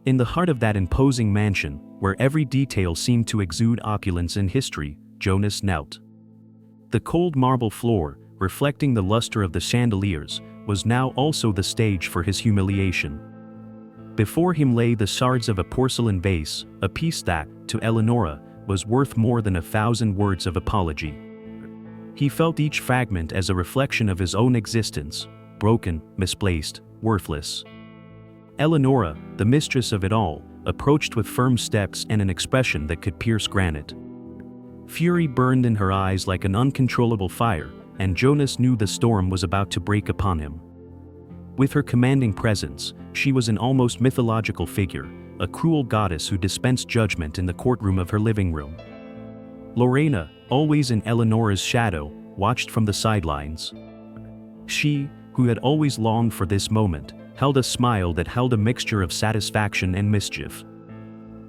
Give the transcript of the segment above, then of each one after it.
In the heart of that imposing mansion, where every detail seemed to exude opulence and history, Jonas knelt. The cold marble floor, reflecting the luster of the chandeliers, was now also the stage for his humiliation. Before him lay the shards of a porcelain vase, a piece that, to Eleonora, was worth more than 1,000 words of apology. He felt each fragment as a reflection of his own existence, broken, misplaced, worthless. Eleonora, the mistress of it all, approached with firm steps and an expression that could pierce granite. Fury burned in her eyes like an uncontrollable fire, and Jonas knew the storm was about to break upon him. With her commanding presence, she was an almost mythological figure, a cruel goddess who dispensed judgment in the courtroom of her living room. Lorena, always in Eleonora's shadow, watched from the sidelines. She, who had always longed for this moment, held a smile that held a mixture of satisfaction and mischief.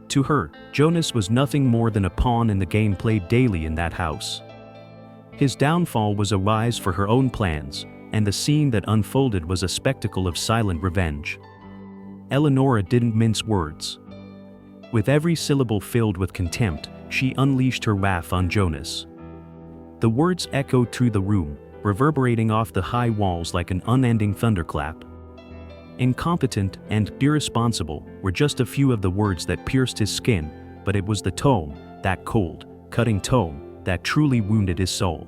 To her, Jonas was nothing more than a pawn in the game played daily in that house. His downfall was a rise for her own plans, and the scene that unfolded was a spectacle of silent revenge. Eleonora didn't mince words. With every syllable filled with contempt, she unleashed her wrath on Jonas. The words echoed through the room, reverberating off the high walls like an unending thunderclap. Incompetent and irresponsible were just a few of the words that pierced his skin, but it was the tone, that cold, cutting tone, that truly wounded his soul.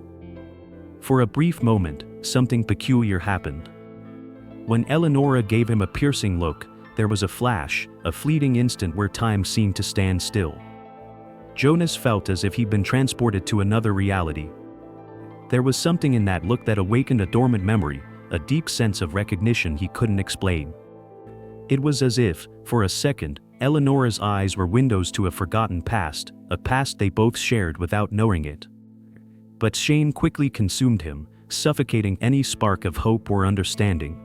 For a brief moment, something peculiar happened. When Eleonora gave him a piercing look, there was a flash, a fleeting instant where time seemed to stand still. Jonas felt as if he'd been transported to another reality. There was something in that look that awakened a dormant memory, a deep sense of recognition he couldn't explain. It was as if, for a second, Eleonora's eyes were windows to a forgotten past, a past they both shared without knowing it. But shame quickly consumed him, suffocating any spark of hope or understanding.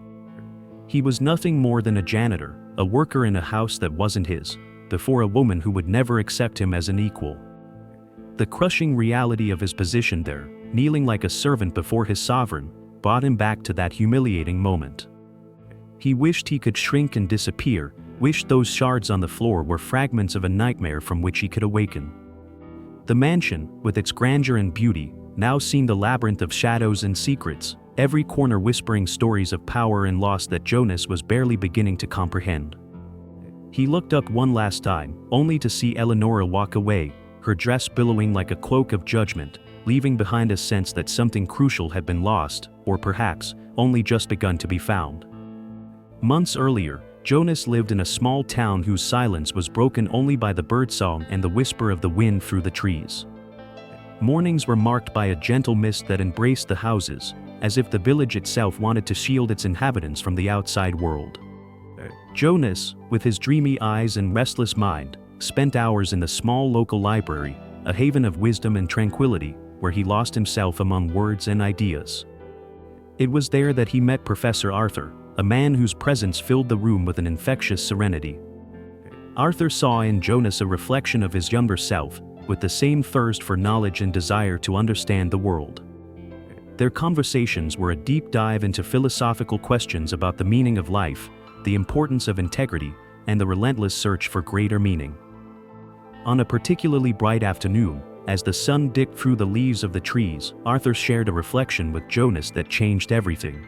He was nothing more than a janitor, a worker in a house that wasn't his, before a woman who would never accept him as an equal. The crushing reality of his position there, kneeling like a servant before his sovereign, brought him back to that humiliating moment. He wished he could shrink and disappear, wished those shards on the floor were fragments of a nightmare from which he could awaken. The mansion, with its grandeur and beauty, now seemed a labyrinth of shadows and secrets, every corner whispering stories of power and loss that Jonas was barely beginning to comprehend. He looked up one last time, only to see Eleonora walk away, her dress billowing like a cloak of judgment, leaving behind a sense that something crucial had been lost, or perhaps, only just begun to be found. Months earlier, Jonas lived in a small town whose silence was broken only by the birdsong and the whisper of the wind through the trees. Mornings were marked by a gentle mist that embraced the houses, as if the village itself wanted to shield its inhabitants from the outside world. Jonas, with his dreamy eyes and restless mind, spent hours in the small local library, a haven of wisdom and tranquility, where he lost himself among words and ideas. It was there that he met Professor Arthur, a man whose presence filled the room with an infectious serenity. Arthur saw in Jonas a reflection of his younger self, with the same thirst for knowledge and desire to understand the world. Their conversations were a deep dive into philosophical questions about the meaning of life, the importance of integrity, and the relentless search for greater meaning. On a particularly bright afternoon, as the sun dipped through the leaves of the trees, Arthur shared a reflection with Jonas that changed everything.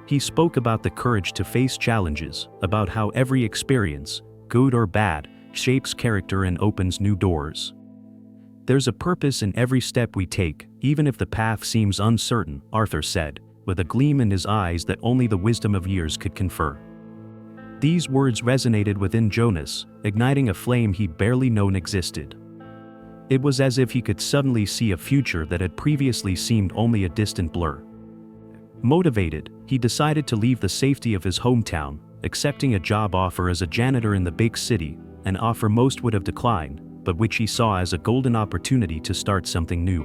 He spoke about the courage to face challenges, about how every experience, good or bad, shapes character and opens new doors. "There's a purpose in every step we take, even if the path seems uncertain," Arthur said, with a gleam in his eyes that only the wisdom of years could confer. These words resonated within Jonas, igniting a flame he'd barely known existed. It was as if he could suddenly see a future that had previously seemed only a distant blur. Motivated, he decided to leave the safety of his hometown, accepting a job offer as a janitor in the big city, an offer most would have declined, but which he saw as a golden opportunity to start something new.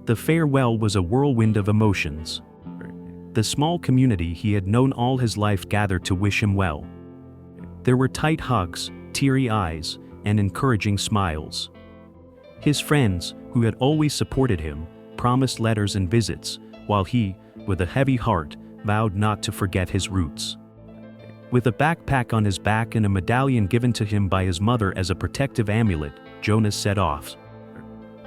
The farewell was a whirlwind of emotions. The small community he had known all his life gathered to wish him well. There were tight hugs, teary eyes, and encouraging smiles. His friends, who had always supported him, promised letters and visits, while he, with a heavy heart, vowed not to forget his roots. With a backpack on his back and a medallion given to him by his mother as a protective amulet, Jonas set off.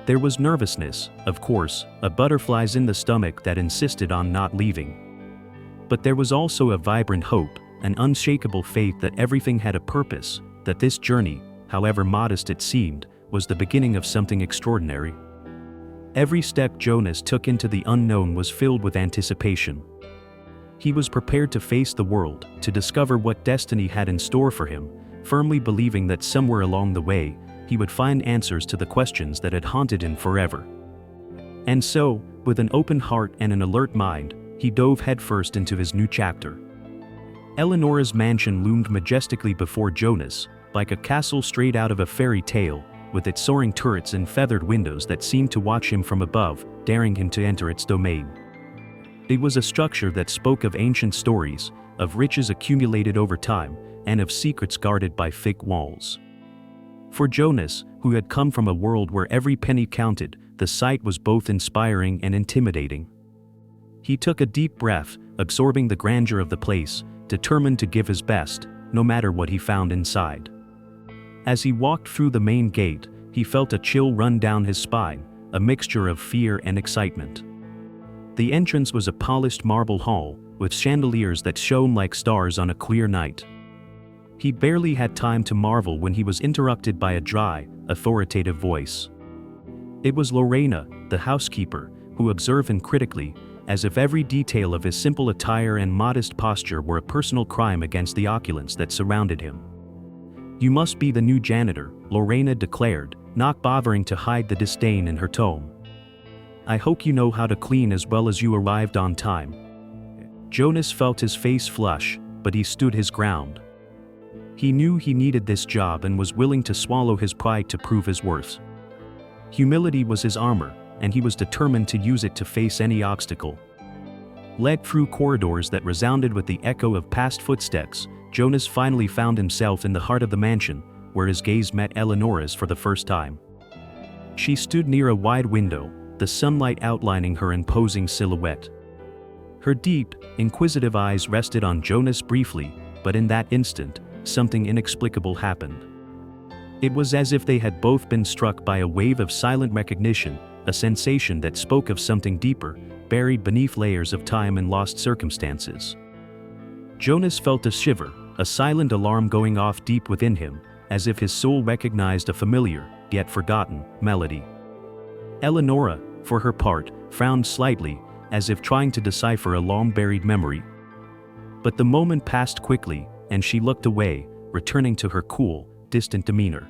There was nervousness, of course, a butterflies in the stomach that insisted on not leaving. But there was also a vibrant hope, an unshakable faith that everything had a purpose, that this journey, however modest it seemed, was the beginning of something extraordinary. Every step Jonas took into the unknown was filled with anticipation. He was prepared to face the world, to discover what destiny had in store for him, firmly believing that somewhere along the way, he would find answers to the questions that had haunted him forever. And so, with an open heart and an alert mind, he dove headfirst into his new chapter. Eleonora's mansion loomed majestically before Jonas, like a castle straight out of a fairy tale, with its soaring turrets and feathered windows that seemed to watch him from above, daring him to enter its domain. It was a structure that spoke of ancient stories, of riches accumulated over time, and of secrets guarded by thick walls. For Jonas, who had come from a world where every penny counted, the sight was both inspiring and intimidating. He took a deep breath, absorbing the grandeur of the place, determined to give his best, no matter what he found inside. As he walked through the main gate, he felt a chill run down his spine, a mixture of fear and excitement. The entrance was a polished marble hall, with chandeliers that shone like stars on a clear night. He barely had time to marvel when he was interrupted by a dry, authoritative voice. It was Lorena, the housekeeper, who observed him critically, as if every detail of his simple attire and modest posture were a personal crime against the opulence that surrounded him. "You must be the new janitor," Lorena declared, not bothering to hide the disdain in her tone. "I hope you know how to clean as well as you arrived on time." Jonas felt his face flush, but he stood his ground. He knew he needed this job and was willing to swallow his pride to prove his worth. Humility was his armor, and he was determined to use it to face any obstacle. Led through corridors that resounded with the echo of past footsteps, Jonas finally found himself in the heart of the mansion, where his gaze met Eleonora's for the first time. She stood near a wide window, the sunlight outlining her imposing silhouette. Her deep, inquisitive eyes rested on Jonas briefly, but in that instant, something inexplicable happened. It was as if they had both been struck by a wave of silent recognition, a sensation that spoke of something deeper, buried beneath layers of time and lost circumstances. Jonas felt a shiver, a silent alarm going off deep within him, as if his soul recognized a familiar, yet forgotten, melody. Eleonora, for her part, frowned slightly, as if trying to decipher a long-buried memory. But the moment passed quickly, and she looked away, returning to her cool, distant demeanor.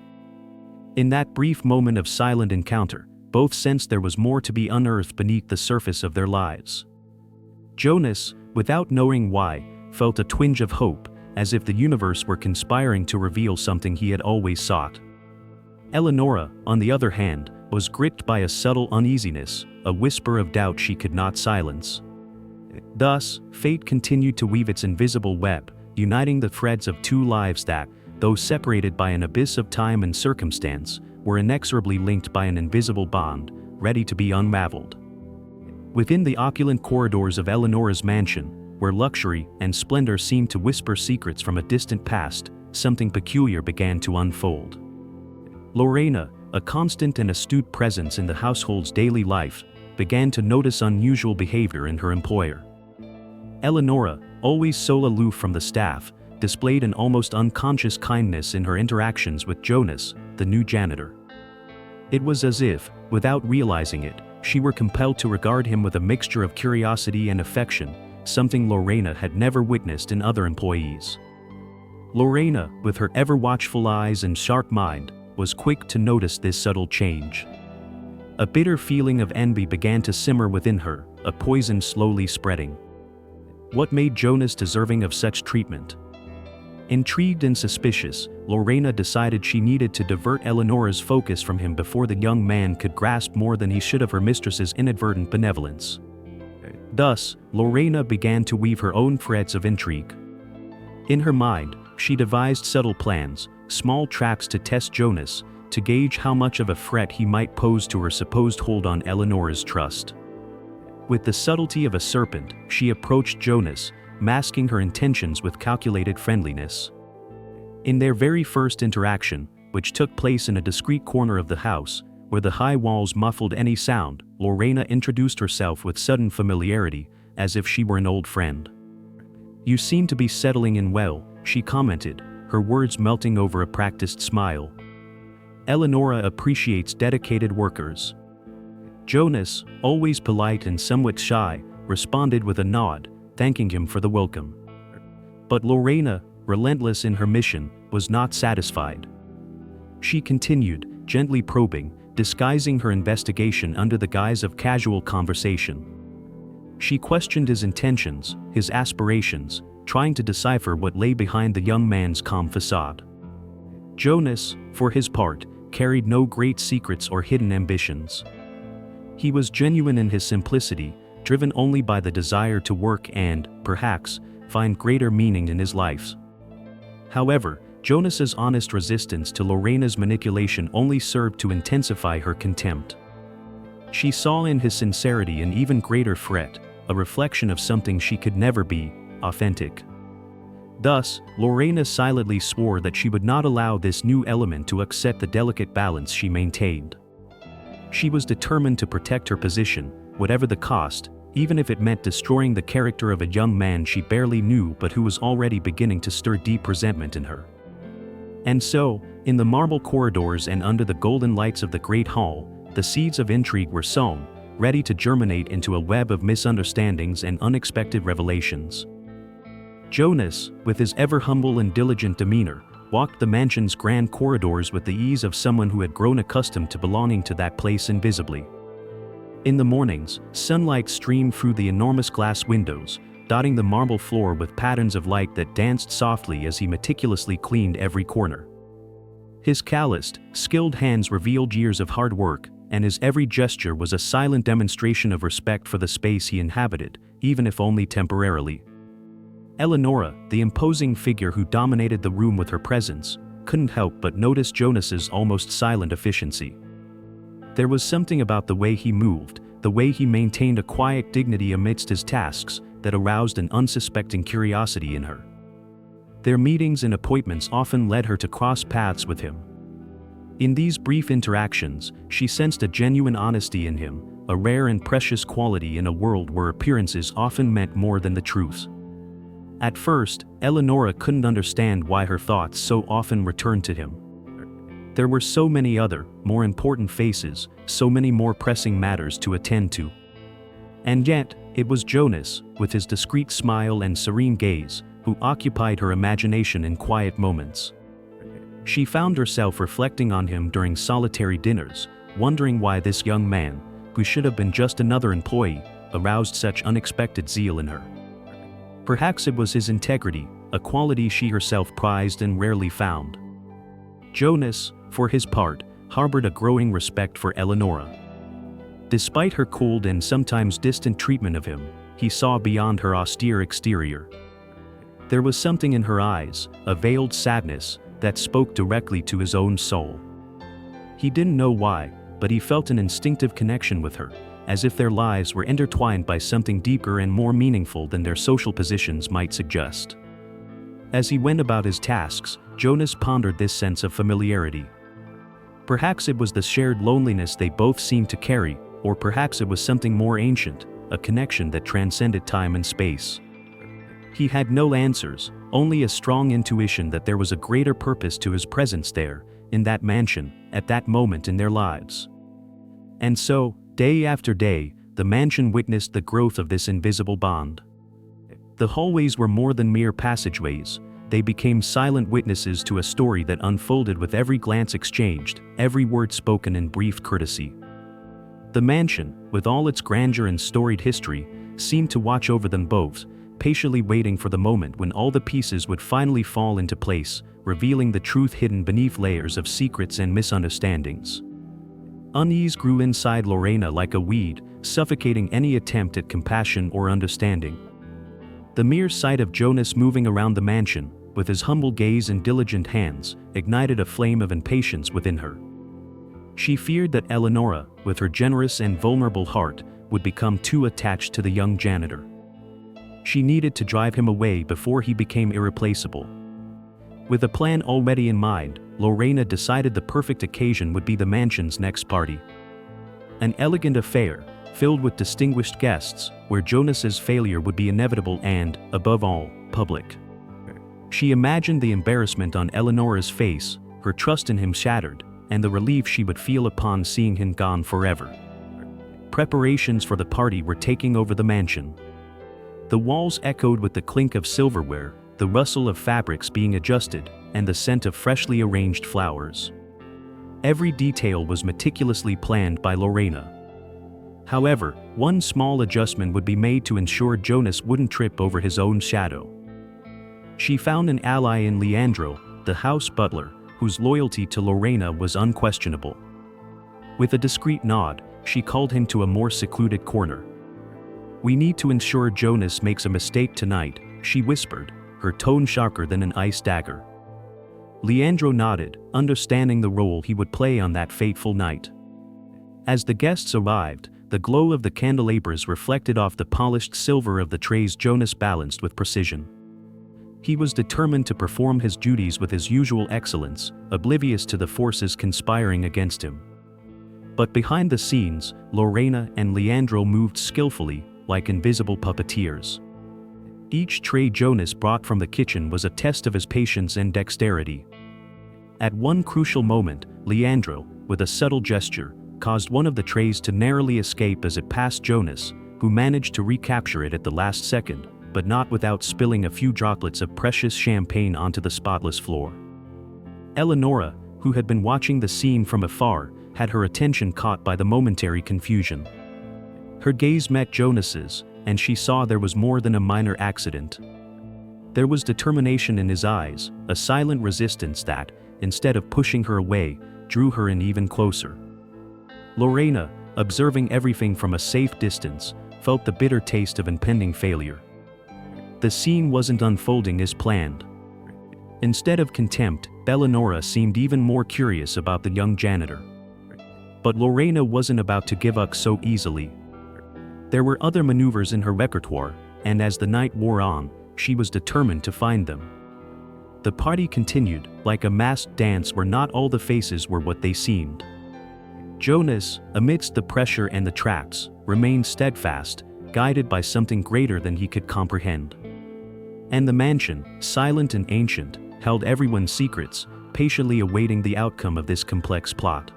In that brief moment of silent encounter, both sensed there was more to be unearthed beneath the surface of their lives. Jonas, without knowing why, felt a twinge of hope, as if the universe were conspiring to reveal something he had always sought. Eleonora, on the other hand, was gripped by a subtle uneasiness, a whisper of doubt she could not silence. Thus, fate continued to weave its invisible web, uniting the threads of two lives that, though separated by an abyss of time and circumstance, were inexorably linked by an invisible bond, ready to be unraveled. Within the opulent corridors of Eleonora's mansion, where luxury and splendor seemed to whisper secrets from a distant past, something peculiar began to unfold. Lorena, a constant and astute presence in the household's daily life, began to notice unusual behavior in her employer. Eleonora, always so aloof from the staff, displayed an almost unconscious kindness in her interactions with Jonas, the new janitor. It was as if, without realizing it, she were compelled to regard him with a mixture of curiosity and affection, something Lorena had never witnessed in other employees. Lorena, with her ever-watchful eyes and sharp mind, was quick to notice this subtle change. A bitter feeling of envy began to simmer within her, a poison slowly spreading. What made Jonas deserving of such treatment? Intrigued and suspicious, Lorena decided she needed to divert Eleonora's focus from him before the young man could grasp more than he should of her mistress's inadvertent benevolence. Thus, Lorena began to weave her own threads of intrigue. In her mind, she devised subtle plans, small traps to test Jonas, to gauge how much of a threat he might pose to her supposed hold on Eleonora's trust. With the subtlety of a serpent, she approached Jonas, masking her intentions with calculated friendliness. In their very first interaction, which took place in a discreet corner of the house, where the high walls muffled any sound, Lorena introduced herself with sudden familiarity, as if she were an old friend. "You seem to be settling in well," she commented, her words melting over a practiced smile. "Eleonora appreciates dedicated workers." Jonas, always polite and somewhat shy, responded with a nod, thanking him for the welcome. But Lorena, relentless in her mission, was not satisfied. She continued, gently probing, disguising her investigation under the guise of casual conversation. She questioned his intentions, his aspirations, trying to decipher what lay behind the young man's calm facade. Jonas, for his part, carried no great secrets or hidden ambitions. He was genuine in his simplicity, driven only by the desire to work and, perhaps, find greater meaning in his life. However, Jonas's honest resistance to Lorena's manipulation only served to intensify her contempt. She saw in his sincerity an even greater threat, a reflection of something she could never be, authentic. Thus, Lorena silently swore that she would not allow this new element to upset the delicate balance she maintained. She was determined to protect her position, whatever the cost, even if it meant destroying the character of a young man she barely knew but who was already beginning to stir deep resentment in her. And so, in the marble corridors and under the golden lights of the great hall, the seeds of intrigue were sown, ready to germinate into a web of misunderstandings and unexpected revelations. Jonas, with his ever humble and diligent demeanor, walked the mansion's grand corridors with the ease of someone who had grown accustomed to belonging to that place invisibly. In the mornings, sunlight streamed through the enormous glass windows, dotting the marble floor with patterns of light that danced softly as he meticulously cleaned every corner. His calloused, skilled hands revealed years of hard work, and his every gesture was a silent demonstration of respect for the space he inhabited, even if only temporarily. Eleonora, the imposing figure who dominated the room with her presence, couldn't help but notice Jonas's almost silent efficiency. There was something about the way he moved, the way he maintained a quiet dignity amidst his tasks, that aroused an unsuspecting curiosity in her. Their meetings and appointments often led her to cross paths with him. In these brief interactions, she sensed a genuine honesty in him, a rare and precious quality in a world where appearances often meant more than the truth. At first, Eleonora couldn't understand why her thoughts so often returned to him. There were so many other, more important faces, so many more pressing matters to attend to. And yet, it was Jonas, with his discreet smile and serene gaze, who occupied her imagination in quiet moments. She found herself reflecting on him during solitary dinners, wondering why this young man, who should have been just another employee, aroused such unexpected zeal in her. Perhaps it was his integrity, a quality she herself prized and rarely found. Jonas, for his part, harbored a growing respect for Eleonora. Despite her cold and sometimes distant treatment of him, he saw beyond her austere exterior. There was something in her eyes, a veiled sadness, that spoke directly to his own soul. He didn't know why, but he felt an instinctive connection with her, as if their lives were intertwined by something deeper and more meaningful than their social positions might suggest. As he went about his tasks, Jonas pondered this sense of familiarity. Perhaps it was the shared loneliness they both seemed to carry, or perhaps it was something more ancient, a connection that transcended time and space. He had no answers, only a strong intuition that there was a greater purpose to his presence there, in that mansion, at that moment in their lives. And so, day after day, the mansion witnessed the growth of this invisible bond. The hallways were more than mere passageways, they became silent witnesses to a story that unfolded with every glance exchanged, every word spoken in brief courtesy. The mansion, with all its grandeur and storied history, seemed to watch over them both, patiently waiting for the moment when all the pieces would finally fall into place, revealing the truth hidden beneath layers of secrets and misunderstandings. Unease grew inside Lorena like a weed, suffocating any attempt at compassion or understanding. The mere sight of Jonas moving around the mansion, with his humble gaze and diligent hands, ignited a flame of impatience within her. She feared that Eleonora, with her generous and vulnerable heart, would become too attached to the young janitor. She needed to drive him away before he became irreplaceable. With a plan already in mind, Lorena decided the perfect occasion would be the mansion's next party. An elegant affair, filled with distinguished guests, where Jonas's failure would be inevitable and, above all, public. She imagined the embarrassment on Eleonora's face, her trust in him shattered, and the relief she would feel upon seeing him gone forever. Preparations for the party were taking over the mansion. The walls echoed with the clink of silverware, the rustle of fabrics being adjusted, and the scent of freshly arranged flowers. Every detail was meticulously planned by Lorena. However, one small adjustment would be made to ensure Jonas wouldn't trip over his own shadow. She found an ally in Leandro, the house butler, whose loyalty to Lorena was unquestionable. With a discreet nod, she called him to a more secluded corner. "We need to ensure Jonas makes a mistake tonight," she whispered, her tone sharper than an ice dagger. Leandro nodded, understanding the role he would play on that fateful night. As the guests arrived, the glow of the candelabras reflected off the polished silver of the trays Jonas balanced with precision. He was determined to perform his duties with his usual excellence, oblivious to the forces conspiring against him. But behind the scenes, Lorena and Leandro moved skillfully, like invisible puppeteers. Each tray Jonas brought from the kitchen was a test of his patience and dexterity. At one crucial moment, Leandro, with a subtle gesture, caused one of the trays to narrowly escape as it passed Jonas, who managed to recapture it at the last second, but not without spilling a few droplets of precious champagne onto the spotless floor. Eleonora, who had been watching the scene from afar, had her attention caught by the momentary confusion. Her gaze met Jonas's, and she saw there was more than a minor accident. There was determination in his eyes, a silent resistance that, instead of pushing her away, drew her in even closer. Lorena, observing everything from a safe distance, felt the bitter taste of impending failure. The scene wasn't unfolding as planned. Instead of contempt, Eleonora seemed even more curious about the young janitor. But Lorena wasn't about to give up so easily. There were other maneuvers in her repertoire, and as the night wore on, she was determined to find them. The party continued, like a masked dance where not all the faces were what they seemed. Jonas, amidst the pressure and the traps, remained steadfast, guided by something greater than he could comprehend. And the mansion, silent and ancient, held everyone's secrets, patiently awaiting the outcome of this complex plot.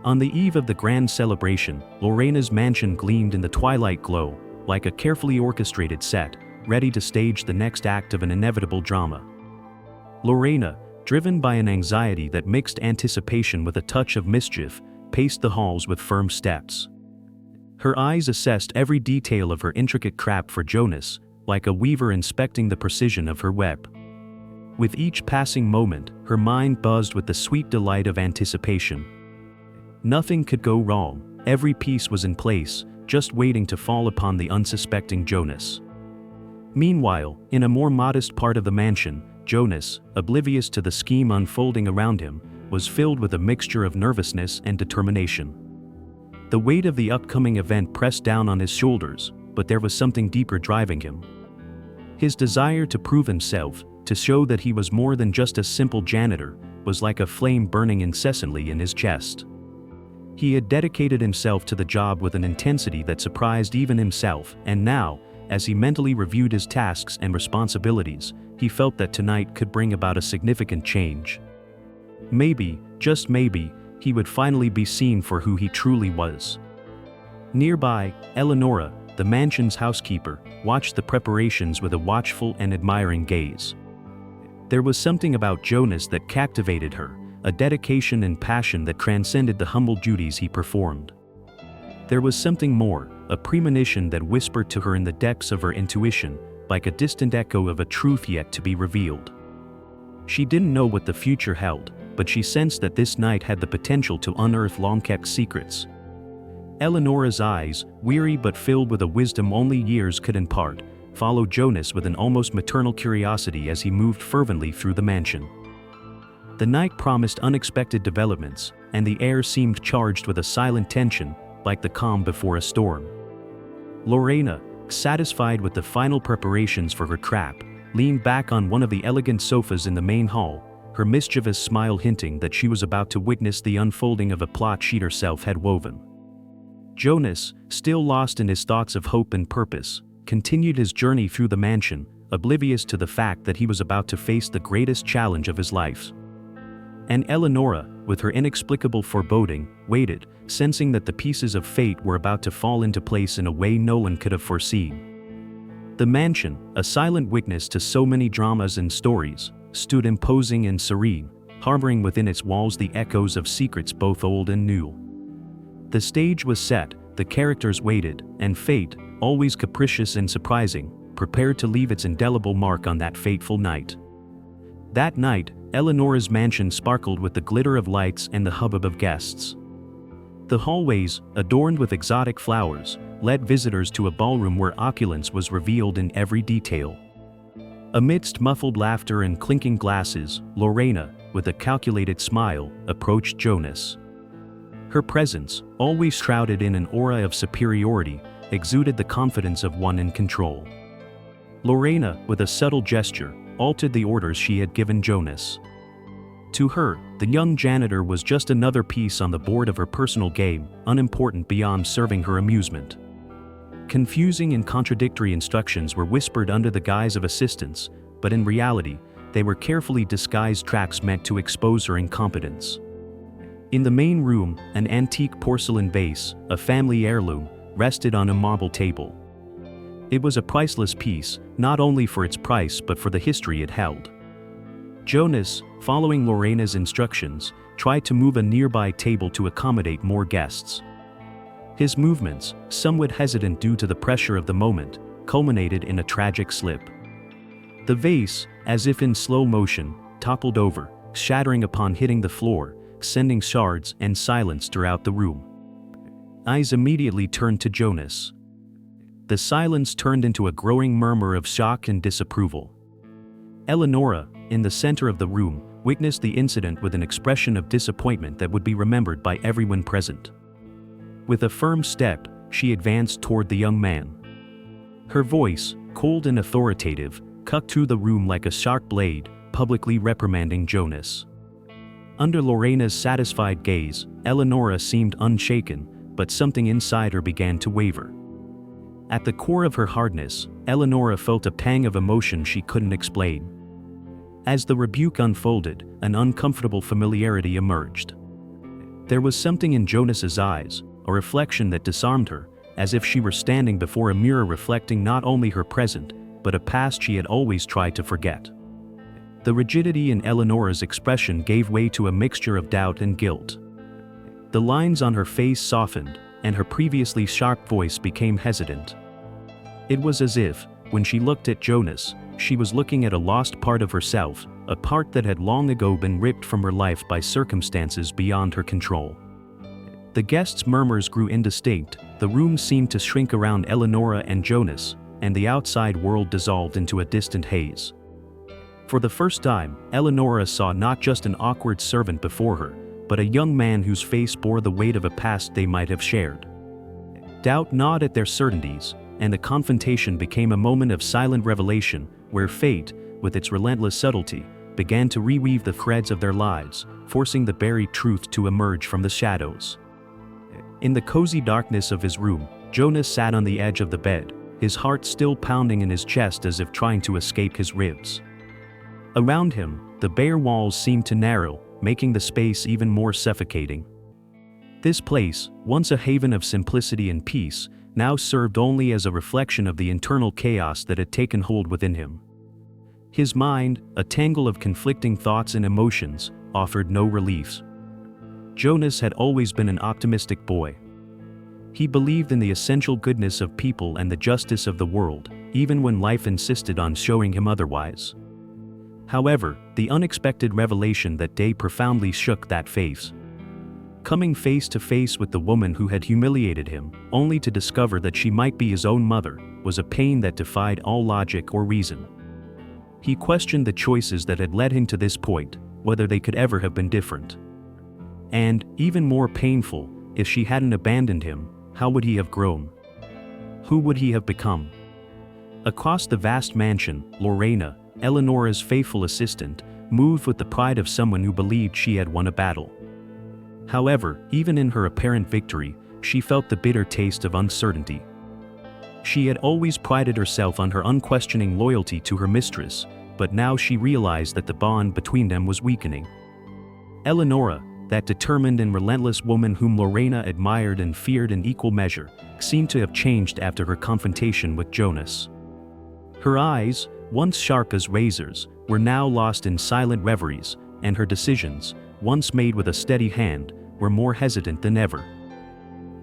On the eve of the grand celebration, Lorena's mansion gleamed in the twilight glow, like a carefully orchestrated set, ready to stage the next act of an inevitable drama. Lorena, driven by an anxiety that mixed anticipation with a touch of mischief, paced the halls with firm steps. Her eyes assessed every detail of her intricate craft for Jonas, like a weaver inspecting the precision of her web. With each passing moment, her mind buzzed with the sweet delight of anticipation. Nothing could go wrong, every piece was in place, just waiting to fall upon the unsuspecting Jonas. Meanwhile, in a more modest part of the mansion, Jonas, oblivious to the scheme unfolding around him, was filled with a mixture of nervousness and determination. The weight of the upcoming event pressed down on his shoulders, but there was something deeper driving him. His desire to prove himself, to show that he was more than just a simple janitor, was like a flame burning incessantly in his chest. He had dedicated himself to the job with an intensity that surprised even himself, and now, as he mentally reviewed his tasks and responsibilities, he felt that tonight could bring about a significant change. Maybe, just maybe, he would finally be seen for who he truly was. Nearby, Eleonora, the mansion's housekeeper, watched the preparations with a watchful and admiring gaze. There was something about Jonas that captivated her, a dedication and passion that transcended the humble duties he performed. There was something more, a premonition that whispered to her in the depths of her intuition, like a distant echo of a truth yet to be revealed. She didn't know what the future held, but she sensed that this night had the potential to unearth long-kept secrets. Eleonora's eyes, weary but filled with a wisdom only years could impart, followed Jonas with an almost maternal curiosity as he moved fervently through the mansion. The night promised unexpected developments, and the air seemed charged with a silent tension, like the calm before a storm. Lorena, satisfied with the final preparations for her trap, leaned back on one of the elegant sofas in the main hall, her mischievous smile hinting that she was about to witness the unfolding of a plot she herself had woven. Jonas, still lost in his thoughts of hope and purpose, continued his journey through the mansion, oblivious to the fact that he was about to face the greatest challenge of his life. And Eleonora, with her inexplicable foreboding, waited, sensing that the pieces of fate were about to fall into place in a way no one could have foreseen. The mansion, a silent witness to so many dramas and stories, stood imposing and serene, harboring within its walls the echoes of secrets both old and new. The stage was set, the characters waited, and fate, always capricious and surprising, prepared to leave its indelible mark on that fateful night. That night, Eleonora's mansion sparkled with the glitter of lights and the hubbub of guests. The hallways, adorned with exotic flowers, led visitors to a ballroom where opulence was revealed in every detail. Amidst muffled laughter and clinking glasses, Lorena, with a calculated smile, approached Jonas. Her presence, always shrouded in an aura of superiority, exuded the confidence of one in control. Lorena, with a subtle gesture, altered the orders she had given Jonas. To her, the young janitor was just another piece on the board of her personal game, unimportant beyond serving her amusement. Confusing and contradictory instructions were whispered under the guise of assistance, but in reality, they were carefully disguised tracks meant to expose her incompetence. In the main room, an antique porcelain vase, a family heirloom, rested on a marble table. It was a priceless piece, not only for its price but for the history it held. Jonas, following Lorena's instructions, tried to move a nearby table to accommodate more guests. His movements, somewhat hesitant due to the pressure of the moment, culminated in a tragic slip. The vase, as if in slow motion, toppled over, shattering upon hitting the floor, sending shards and silence throughout the room. Eyes immediately turned to Jonas. The silence turned into a growing murmur of shock and disapproval. Eleonora, in the center of the room, witnessed the incident with an expression of disappointment that would be remembered by everyone present. With a firm step, she advanced toward the young man. Her voice, cold and authoritative, cut through the room like a sharp blade, publicly reprimanding Jonas. Under Lorena's satisfied gaze, Eleonora seemed unshaken, but something inside her began to waver. At the core of her hardness, Eleonora felt a pang of emotion she couldn't explain. As the rebuke unfolded, an uncomfortable familiarity emerged. There was something in Jonas's eyes, a reflection that disarmed her, as if she were standing before a mirror reflecting not only her present, but a past she had always tried to forget. The rigidity in Eleonora's expression gave way to a mixture of doubt and guilt. The lines on her face softened, and her previously sharp voice became hesitant. It was as if, when she looked at Jonas, she was looking at a lost part of herself, a part that had long ago been ripped from her life by circumstances beyond her control. The guests' murmurs grew indistinct, the room seemed to shrink around Eleonora and Jonas, and the outside world dissolved into a distant haze. For the first time, Eleonora saw not just an awkward servant before her, but a young man whose face bore the weight of a past they might have shared. Doubt gnawed at their certainties, and the confrontation became a moment of silent revelation, where fate, with its relentless subtlety, began to reweave the threads of their lives, forcing the buried truth to emerge from the shadows. In the cozy darkness of his room, Jonas sat on the edge of the bed, his heart still pounding in his chest as if trying to escape his ribs. Around him, the bare walls seemed to narrow, making the space even more suffocating. This place, once a haven of simplicity and peace, now served only as a reflection of the internal chaos that had taken hold within him. His mind, a tangle of conflicting thoughts and emotions, offered no relief. Jonas had always been an optimistic boy. He believed in the essential goodness of people and the justice of the world, even when life insisted on showing him otherwise. However, the unexpected revelation that day profoundly shook that faith. Coming face to face with the woman who had humiliated him, only to discover that she might be his own mother, was a pain that defied all logic or reason. He questioned the choices that had led him to this point, whether they could ever have been different. And, even more painful, if she hadn't abandoned him, how would he have grown? Who would he have become? Across the vast mansion, Lorena, Eleonora's faithful assistant, moved with the pride of someone who believed she had won a battle. However, even in her apparent victory, she felt the bitter taste of uncertainty. She had always prided herself on her unquestioning loyalty to her mistress, but now she realized that the bond between them was weakening. Eleonora, that determined and relentless woman whom Lorena admired and feared in equal measure, seemed to have changed after her confrontation with Jonas. Her eyes, once sharp as razors, were now lost in silent reveries, and her decisions, once made with a steady hand, were more hesitant than ever.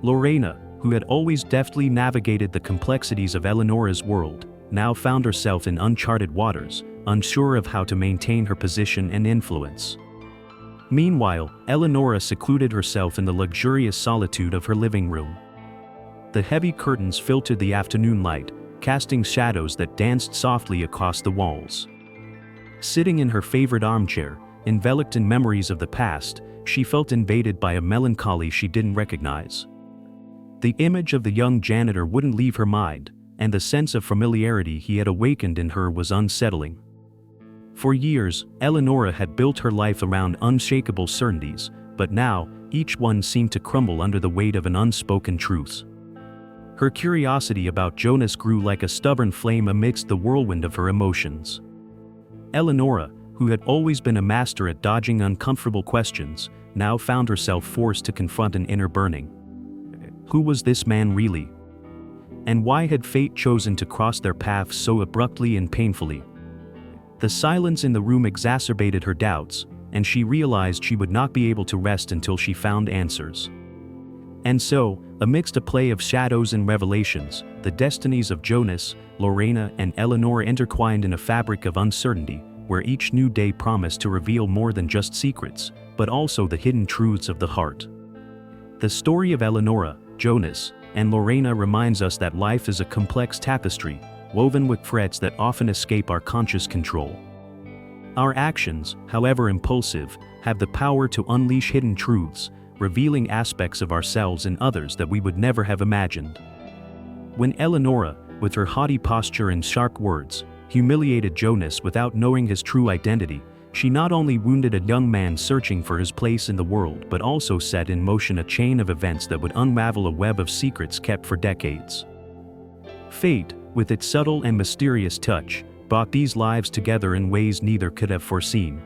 Lorena, who had always deftly navigated the complexities of Eleonora's world, now found herself in uncharted waters, unsure of how to maintain her position and influence. Meanwhile, Eleonora secluded herself in the luxurious solitude of her living room. The heavy curtains filtered the afternoon light, casting shadows that danced softly across the walls. Sitting in her favorite armchair, enveloped in memories of the past, she felt invaded by a melancholy she didn't recognize. The image of the young janitor wouldn't leave her mind, and the sense of familiarity he had awakened in her was unsettling. For years, Eleonora had built her life around unshakable certainties, but now, each one seemed to crumble under the weight of an unspoken truth. Her curiosity about Jonas grew like a stubborn flame amidst the whirlwind of her emotions. Eleonora, who had always been a master at dodging uncomfortable questions, now found herself forced to confront an inner burning. Who was this man really? And why had fate chosen to cross their paths so abruptly and painfully? The silence in the room exacerbated her doubts, and she realized she would not be able to rest until she found answers. And so, amidst a play of shadows and revelations, the destinies of Jonas, Lorena, and Eleonora intertwined in a fabric of uncertainty, where each new day promised to reveal more than just secrets, but also the hidden truths of the heart. The story of Eleonora, Jonas, and Lorena reminds us that life is a complex tapestry, woven with threads that often escape our conscious control. Our actions, however impulsive, have the power to unleash hidden truths, revealing aspects of ourselves and others that we would never have imagined. When Eleonora, with her haughty posture and sharp words, humiliated Jonas without knowing his true identity, she not only wounded a young man searching for his place in the world but also set in motion a chain of events that would unravel a web of secrets kept for decades. Fate, with its subtle and mysterious touch, brought these lives together in ways neither could have foreseen.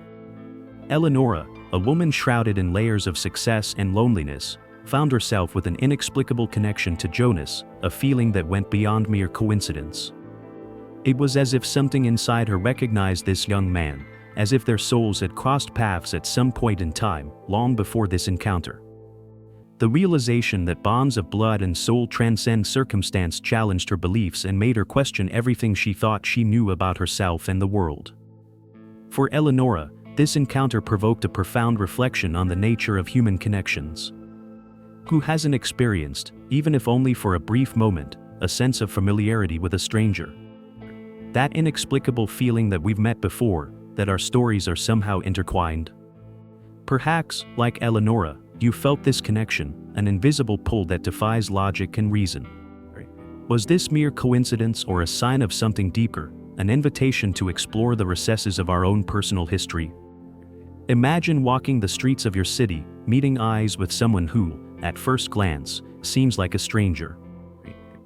Eleonora, a woman shrouded in layers of success and loneliness, found herself with an inexplicable connection to Jonas, a feeling that went beyond mere coincidence. It was as if something inside her recognized this young man, as if their souls had crossed paths at some point in time, long before this encounter. The realization that bonds of blood and soul transcend circumstance challenged her beliefs and made her question everything she thought she knew about herself and the world. For Eleonora, this encounter provoked a profound reflection on the nature of human connections. Who hasn't experienced, even if only for a brief moment, a sense of familiarity with a stranger? That inexplicable feeling that we've met before, that our stories are somehow intertwined. Perhaps, like Eleonora, you felt this connection, an invisible pull that defies logic and reason. Was this mere coincidence or a sign of something deeper, an invitation to explore the recesses of our own personal history? Imagine walking the streets of your city, meeting eyes with someone who, at first glance, seems like a stranger.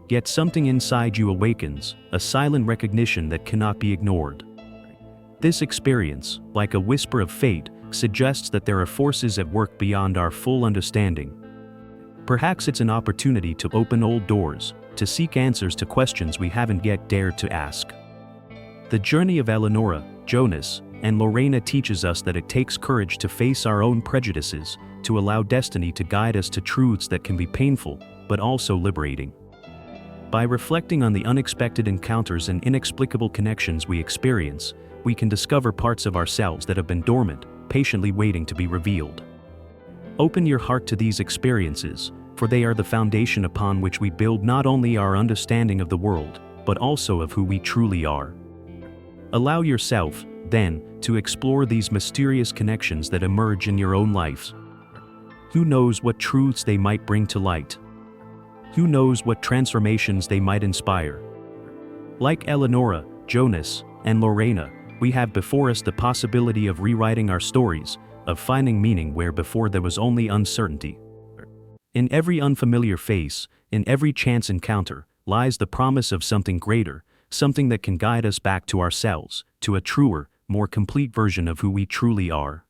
Yet something inside you awakens, a silent recognition that cannot be ignored. This experience, like a whisper of fate, suggests that there are forces at work beyond our full understanding. Perhaps it's an opportunity to open old doors, to seek answers to questions we haven't yet dared to ask. The journey of Eleonora, Jonas, and Lorena teaches us that it takes courage to face our own prejudices, to allow destiny to guide us to truths that can be painful, but also liberating. By reflecting on the unexpected encounters and inexplicable connections we experience, we can discover parts of ourselves that have been dormant, patiently waiting to be revealed. Open your heart to these experiences, for they are the foundation upon which we build not only our understanding of the world, but also of who we truly are. Allow yourself, then, to explore these mysterious connections that emerge in your own lives. Who knows what truths they might bring to light? Who knows what transformations they might inspire? Like Eleonora, Jonas, and Lorena, we have before us the possibility of rewriting our stories, of finding meaning where before there was only uncertainty. In every unfamiliar face, in every chance encounter, lies the promise of something greater, something that can guide us back to ourselves, to a truer, more complete version of who we truly are.